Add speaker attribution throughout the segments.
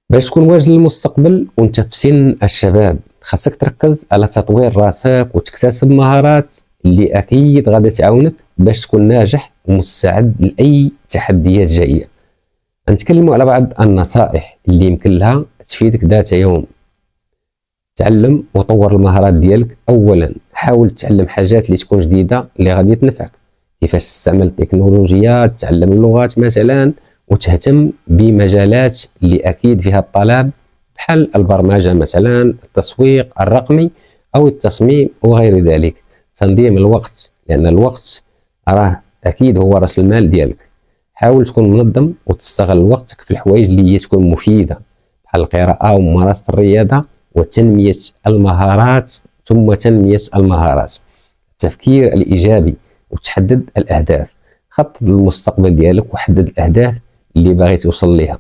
Speaker 1: باش تكون واجد للمستقبل وانت في سن الشباب، خاصك تركز على تطوير راسك وتكتسب مهارات اللي اكيد غادي تعاونك باش تكون ناجح ومستعد لاي تحديات جايه. نتكلموا على بعض النصائح اللي يمكن لها تفيدك ذات يوم. تعلم وطور المهارات ديالك. اولا حاول تتعلم حاجات اللي تكون جديده اللي غادي تنفعك، كيفاش تستعمل التكنولوجيا، تتعلم اللغات مثلا، وتهتم بمجالات اللي اكيد فيها الطلب بحال البرمجه مثلا، التسويق الرقمي او التصميم وغير ذلك. تنظيم الوقت، لان الوقت راه اكيد هو راس المال ديالك. حاول تكون منظم وتستغل وقتك في الحوايج اللي هي تكون مفيده بحال القراءه وممارسه الرياضه وتنميه المهارات. ثم تنميه المهارات، التفكير الايجابي وتحدد الاهداف. خطط للمستقبل ديالك وحدد الاهداف اللي باغي توصل لها،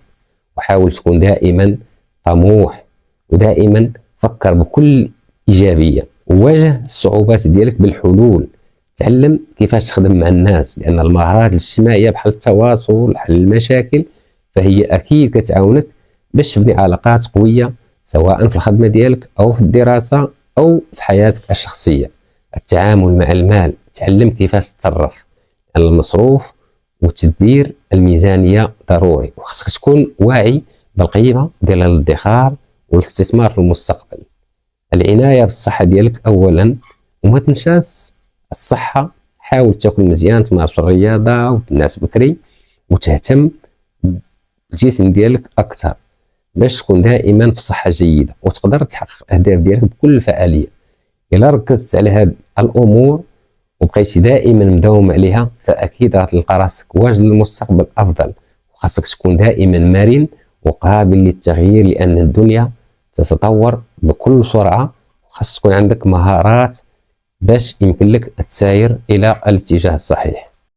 Speaker 1: وحاول تكون دائما طموح ودائما فكر بكل ايجابيه، وواجه الصعوبات ديالك بالحلول. تعلم كيفاش تخدم مع الناس، لان المهارات الاجتماعيه بحال التواصل، حل المشاكل، فهي اكيد كتعاونك باش تبني علاقات قويه سواء في الخدمه ديالك او في الدراسه او في حياتك الشخصيه. التعامل مع المال، تعلم كيفاش تتصرف على المصروف وتدبير الميزانيه ضروري، وخاصك تكون واعي بالقيمه ديال الادخار والاستثمار في المستقبل. العنايه بالصحه ديالك اولا، وما تنساش الصحه. حاول تاكل مزيان، تمارس الرياضه وتنعس بكري، وتهتم بالجسم ديالك اكثر باش تكون دائما في صحه جيده وتقدر تحقق الاهداف ديالك بكل فعاليه. الا ركزت على هاد الامور وبقيتي دائما مداوم عليها، فاكيد غتلقى راسك واجد للمستقبل افضل. وخاصك تكون دائما مرن وقابل للتغيير، لان الدنيا تتطور بكل سرعه، وخاص تكون عندك مهارات باش يمكن لك تساير الى الاتجاه الصحيح.